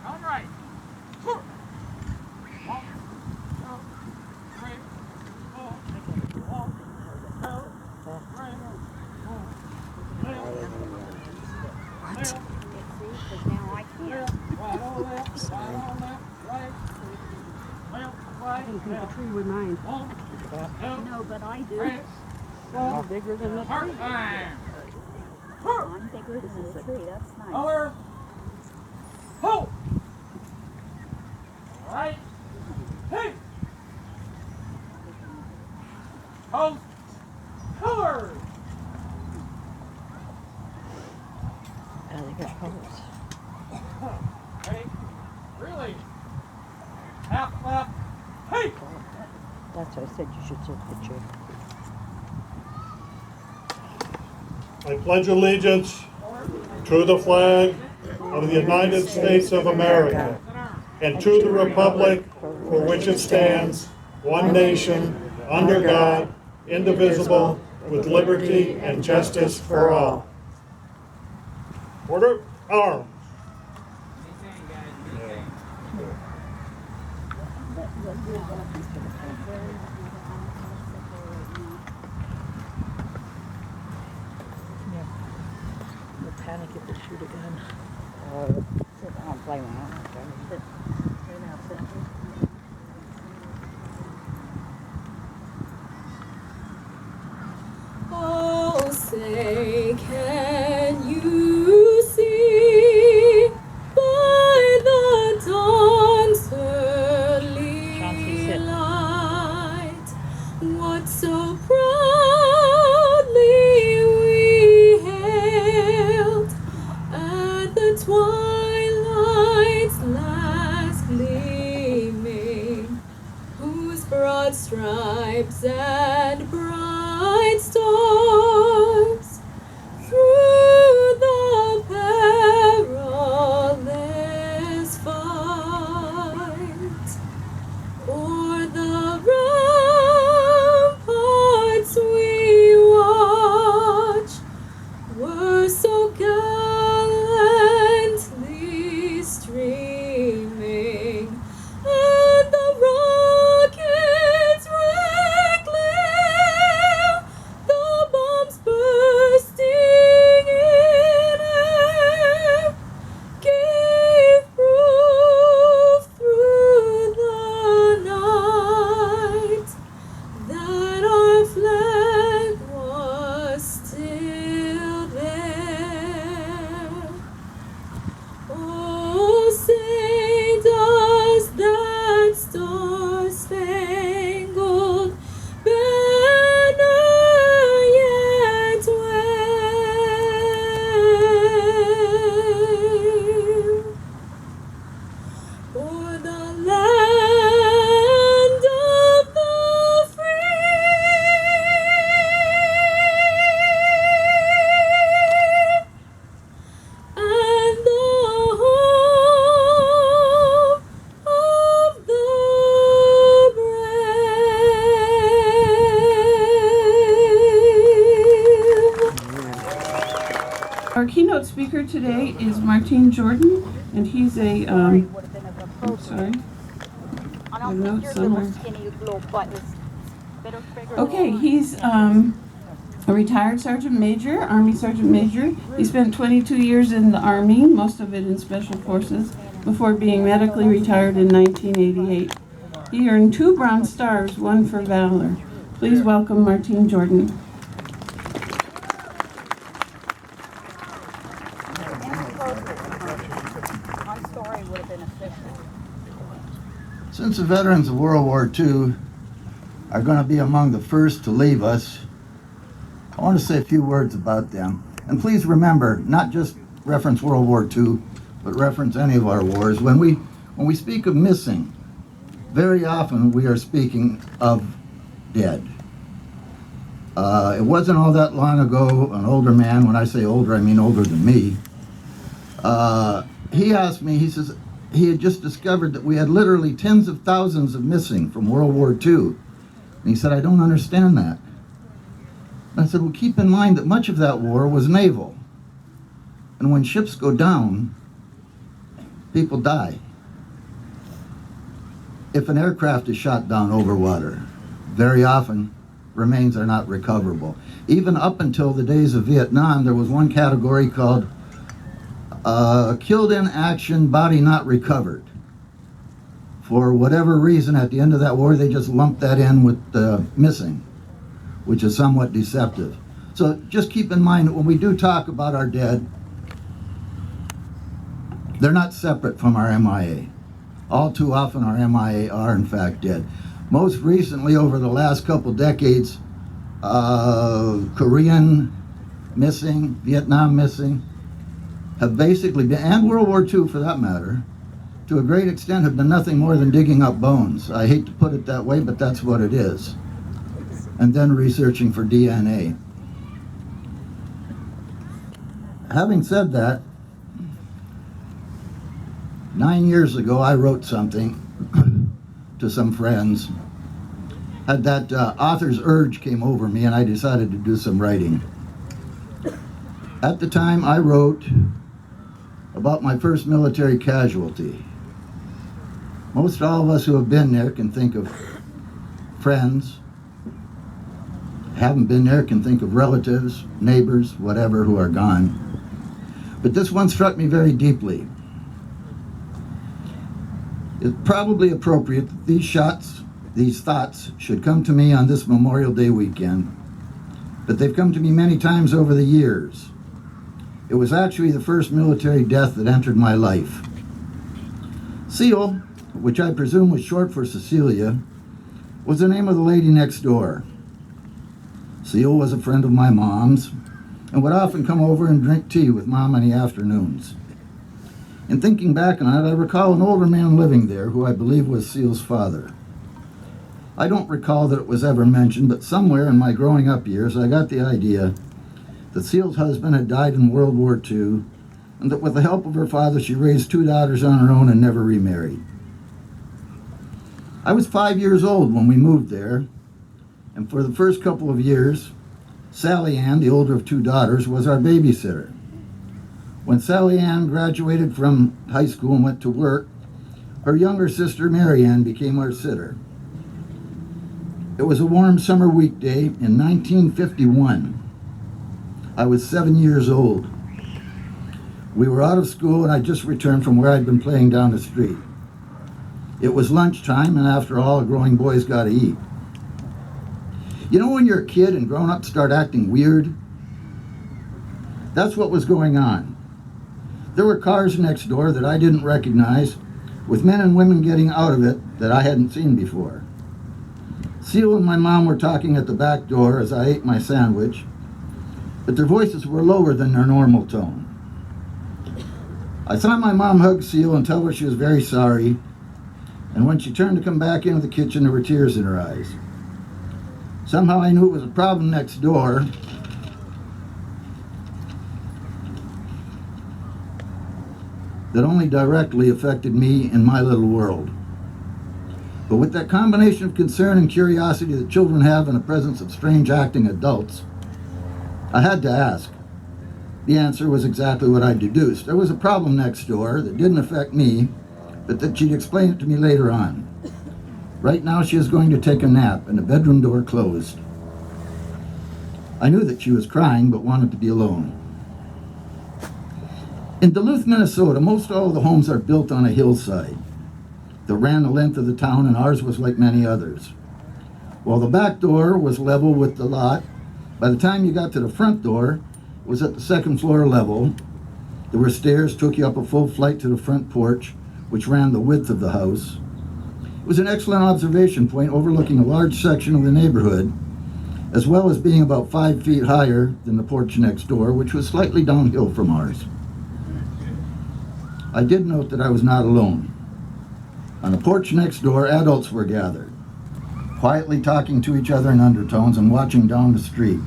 On right. 1, 2, 3, 4, 1, 2, 3, 4. What? See, because now I can't. Right on left, right on left, right. Left, right. I didn't think the tree would mind. 1, 2, No, but I do. 3, I'm bigger than the Mark tree. time. I'm bigger than the tree. That's nice. Color. Hold. Right. Hey. Hold. Color. Oh, they got colors. Ready? Really? Half left. Hey. That's why I said you should sit the chair. I pledge allegiance to the flag of the United States of America and to the republic for which it stands, one nation, under God, indivisible, with liberty and justice for all. Order, arms. Panic if they shoot a gun. Sit down, play around. Sit down, sit. Oh, say, can you see by the dawn's early light what so proudly we hailed at the twilight's last gleaming, whose broad stripes and bright stars through the perilous fight o'er the ramparts we watch were so gallantly streaming, and the rockets red glare, the bombs bursting in air, gave proof through the night that our flag was still there. Oh, say does that star-spangled banner yet wave o'er the land of the free and the home of the brave. Our keynote speaker today is Martin Jordan, and he's a, I'm sorry, I don't don't think think your your little little skinny little butt is better figure. okay, he's a retired Sergeant Major, Army Sergeant Major. He spent 22 years in the Army, most of it in Special Forces, before being medically retired in 1988. He earned 2 Bronze Stars, 1 for valor. Please welcome Martin Jordan. My story would have been efficient. Since the veterans of World War II are going to be among the first to leave us, I want to say a few words about them. And please remember, not just reference World War II, but reference any of our wars. When we speak of missing, very often we are speaking of dead. It wasn't all that long ago, an older man, when I say older, I mean older than me, he asked me, he says, he had just discovered that we had literally tens of thousands of missing from World War II. And he said, I don't understand that. And I said, well, keep in mind that much of that war was naval. And when ships go down, people die. If an aircraft is shot down over water, very often remains are not recoverable. Even up until the days of Vietnam, there was one category called killed in action, body not recovered. For whatever reason, at the end of that war, they just lumped that in with missing, which is somewhat deceptive. So just keep in mind that when we do talk about our dead, they're not separate from our MIA. All too often our MIA are in fact dead. Most recently, over the last couple decades, Korean missing, Vietnam missing, have basically been, and World War II for that matter, to a great extent have done nothing more than digging up bones. I hate to put it that way, but that's what it is. And then researching for DNA. Having said that, 9 years ago I wrote something to some friends. Had that author's urge came over me and I decided to do some writing. At the time I wrote about my first military casualty. Most all of us who have been there can think of friends. Haven't been there can think of relatives, neighbors, whatever, who are gone. But this one struck me very deeply. It's probably appropriate that these thoughts should come to me on this Memorial Day weekend, but they've come to me many times over the years. It was actually the first military death that entered my life. Seal, which I presume was short for Cecilia, was the name of the lady next door. Seal was a friend of my mom's and would often come over and drink tea with Mom in the afternoons. In thinking back on it, I recall an older man living there who I believe was Seal's father. I don't recall that it was ever mentioned, but somewhere in my growing up years I got the idea that Seal's husband had died in World War II, and that with the help of her father she raised 2 daughters on her own and never remarried. I was 5 years old when we moved there, and for the first couple of years, Sally Ann, the older of 2 daughters, was our babysitter. When Sally Ann graduated from high school and went to work, her younger sister Mary Ann became our sitter. It was a warm summer weekday in 1951. I was 7 years old. We were out of school and I just returned from where I'd been playing down the street. It was lunchtime, and after all, a growing boy's got to eat. You know when you're a kid and grown-ups start acting weird? That's what was going on. There were cars next door that I didn't recognize, with men and women getting out of it that I hadn't seen before. Seal and my mom were talking at the back door as I ate my sandwich, but their voices were lower than their normal tone. I saw my mom hug Seal and tell her she was very sorry, and when she turned to come back into the kitchen, there were tears in her eyes. Somehow I knew it was a problem next door, that only directly affected me and my little world. But with that combination of concern and curiosity that children have in the presence of strange acting adults, I had to ask. The answer was exactly what I deduced. There was a problem next door that didn't affect me, but that she'd explain it to me later on. Right now she was going to take a nap and the bedroom door closed. I knew that she was crying but wanted to be alone. In Duluth, Minnesota, most all of the homes are built on a hillside that ran the length of the town, and ours was like many others. While the back door was level with the lot, by the time you got to the front door, it was at the second floor level. There were stairs took you up a full flight to the front porch, which ran the width of the house. It was an excellent observation point overlooking a large section of the neighborhood, as well as being about 5 feet higher than the porch next door, which was slightly downhill from ours. I did note that I was not alone. On the porch next door, adults were gathered, quietly talking to each other in undertones and watching down the street.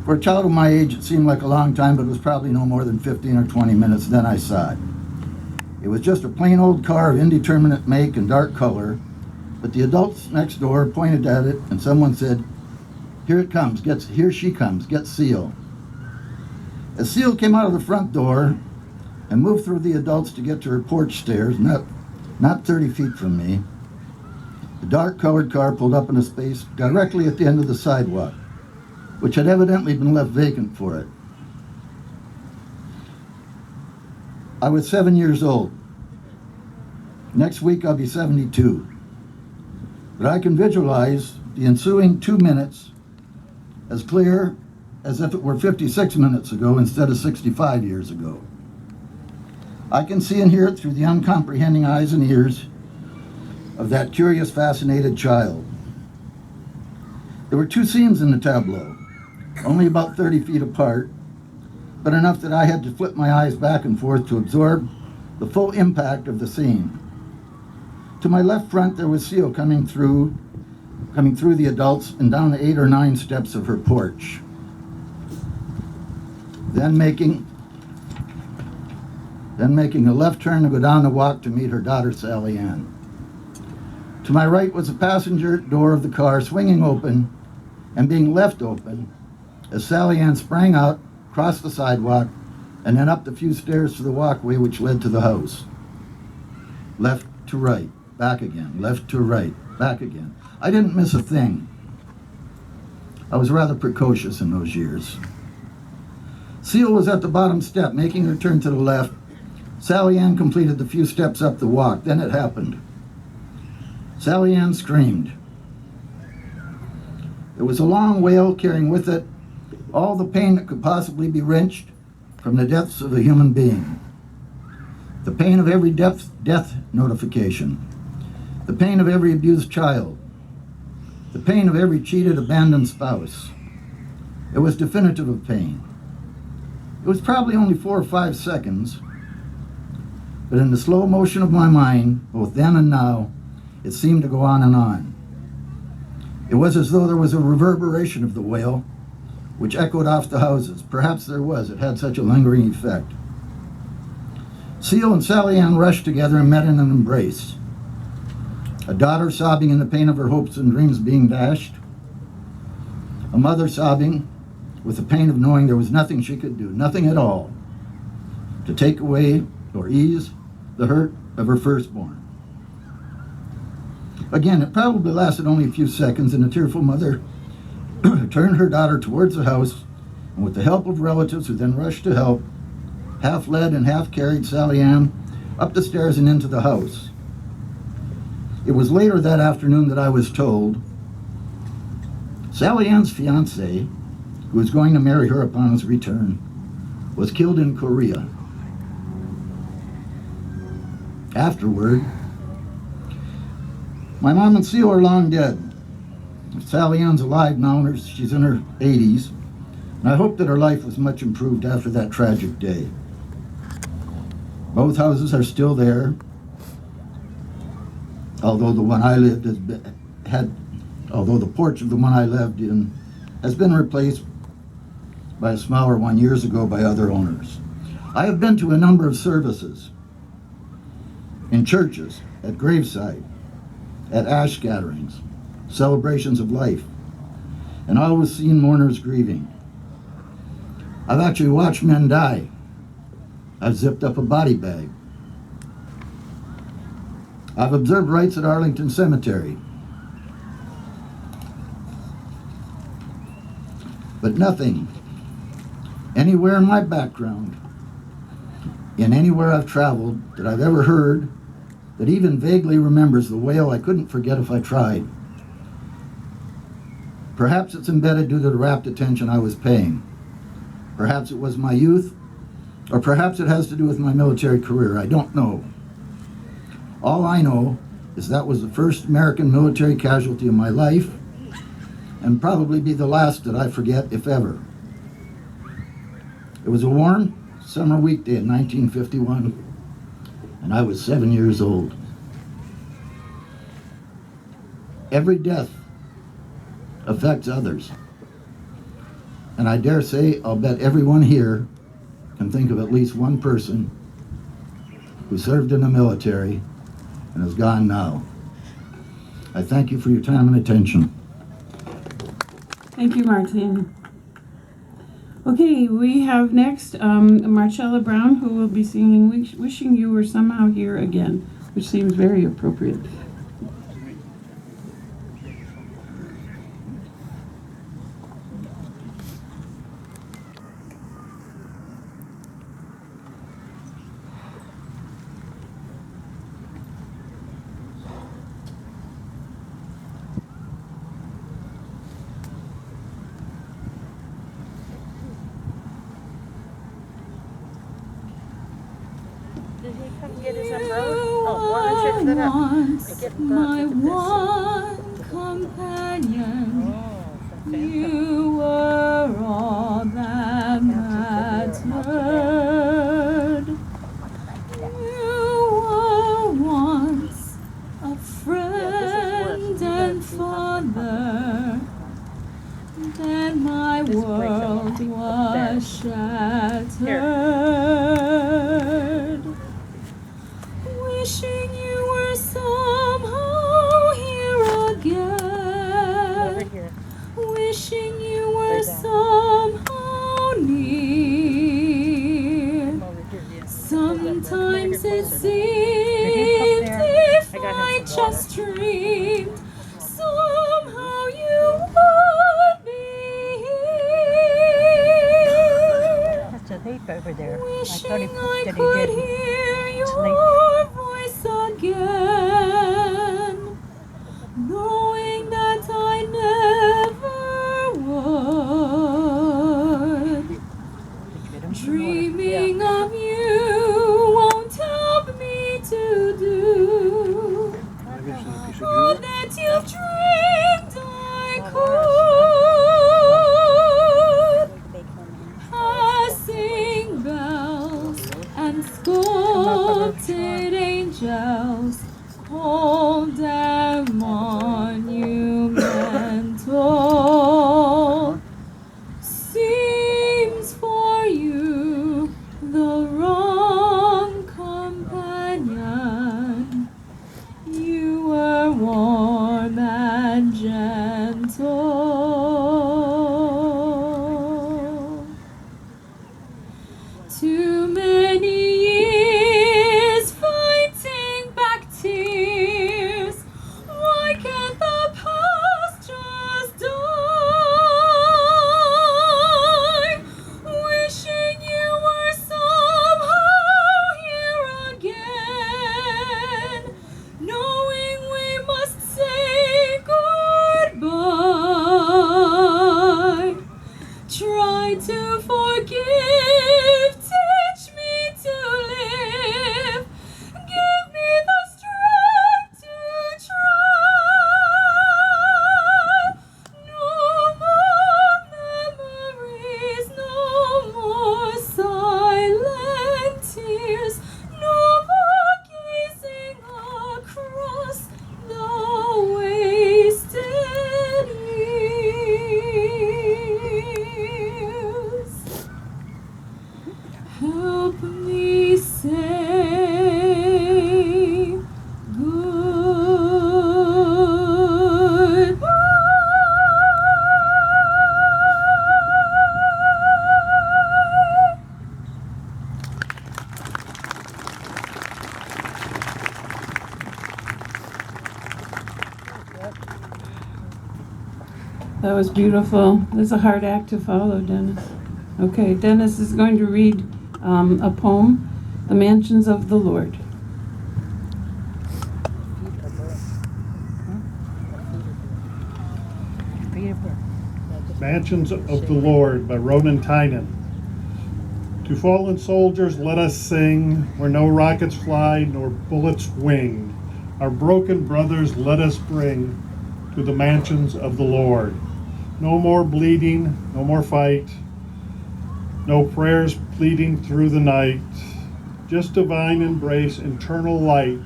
For a child of my age, it seemed like a long time, but it was probably no more than 15 or 20 minutes. Then I saw it. It was just a plain old car of indeterminate make and dark color, but the adults next door pointed at it and someone said, Here it comes. Here she comes. Get Seal. As Seal came out of the front door and moved through the adults to get to her porch stairs, not 30 feet from me, the dark-colored car pulled up in a space directly at the end of the sidewalk, which had evidently been left vacant for it. I was 7 years old. Next week I'll be 72. But I can visualize the ensuing 2 minutes as clear as if it were 56 minutes ago instead of 65 years ago. I can see and hear it through the uncomprehending eyes and ears of that curious, fascinated child. There were 2 scenes in the tableau, only about 30 feet apart, but enough that I had to flip my eyes back and forth to absorb the full impact of the scene. To my left front, there was Seal coming through the adults and down the 8 or 9 steps of her porch. Then making a left turn to go down the walk to meet her daughter, Sally Ann. To my right was the passenger door of the car swinging open and being left open as Sally Ann sprang out, crossed the sidewalk, and then up the few stairs to the walkway which led to the house. Left to right, back again, left to right, back again. I didn't miss a thing. I was rather precocious in those years. Seal was at the bottom step, making her turn to the left. Sally Ann completed the few steps up the walk. Then it happened. Sally Ann screamed. It was a long wail carrying with it all the pain that could possibly be wrenched from the depths of a human being. The pain of every death notification. The pain of every abused child. The pain of every cheated, abandoned spouse. It was definitive of pain. It was probably only 4 or 5 seconds, but in the slow motion of my mind, both then and now, it seemed to go on and on. It was as though there was a reverberation of the wail, which echoed off the houses. Perhaps there was. It had such a lingering effect. Seal and Sally Ann rushed together and met in an embrace. A daughter sobbing in the pain of her hopes and dreams being dashed. A mother sobbing with the pain of knowing there was nothing she could do, nothing at all, to take away or ease the hurt of her firstborn. Again, it probably lasted only a few seconds, and the tearful mother turned her daughter towards the house, and with the help of relatives who then rushed to help, half led and half carried Sally Ann up the stairs and into the house. It was later that afternoon that I was told Sally Ann's fiancé, who was going to marry her upon his return, was killed in Korea. Afterward, my mom and Seal are long dead. Sally Ann's alive now, she's in her 80s, and I hope that her life was much improved after that tragic day. Both houses are still there, although the porch of the one I lived in has been replaced by a smaller one years ago by other owners. I have been to a number of services in churches, at graveside, at ash gatherings, celebrations of life, and always seen mourners grieving. I've actually watched men die. I've zipped up a body bag. I've observed rites at Arlington Cemetery. But nothing, anywhere in my background, in anywhere I've traveled, that I've ever heard, that even vaguely remembers the wail I couldn't forget if I tried. Perhaps it's embedded due to the rapt attention I was paying. Perhaps it was my youth, or perhaps it has to do with my military career. I don't know. All I know is that was the first American military casualty of my life, and probably be the last that I forget, if ever. It was a warm summer weekday in 1951, and I was 7 years old. Every death affects others, and I dare say I'll bet everyone here can think of at least one person who served in the military and is gone now. I thank you for your time and attention. Thank you, Martin. Okay, we have next Marcella Brown, who will be singing Wishing You Were Somehow Here Again, which seems very appropriate. Did he come get his umbrella? Oh, why don't you lift it up? Once Get my this. one companion, Oh, so you were all that mattered. You were once a friend and father. Then my world was shattered. Wishing you were somehow here again. over here. Wishing you were Lay down. somehow near. Come over here, yeah. Sometimes it Did seemed he come there? if I got him I some water. just dreamed, somehow you would be here. That's a leaf over there. Wishing I that he could didn't. hear It's your voice again, knowing that I never would. Get him some water. Dreaming of you won't help me to do all that you've dreamed I could. Passing bells and sculpted angels, old and monumental, seems for you the wrong companion. You were warm and gentle. Too many years fighting back tears. Why can't the past just die? Wishing you were somehow here again, knowing we must say goodbye. Try to forgive, teach me to live, give me the strength to try. No more memories, no more silent tears, no more gazing across the wasted years. Help me say goodbye. That was beautiful. It's a hard act to follow, Dennis. Okay, Dennis is going to read a poem, The Mansions of the Lord. Mansions of the Lord by Ronan, Tynan. To fallen soldiers let us sing, where no rockets fly nor bullets wing. Our broken brothers let us bring to the mansions of the Lord. No more bleeding, no more fight, no prayers pleading through the night, just divine embrace, eternal light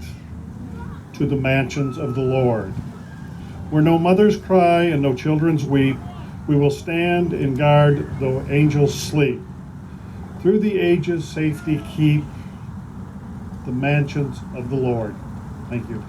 to the mansions of the Lord. Where no mothers cry and no children weep, we will stand and guard though angels sleep. Through the ages safety keep the mansions of the Lord. Thank you.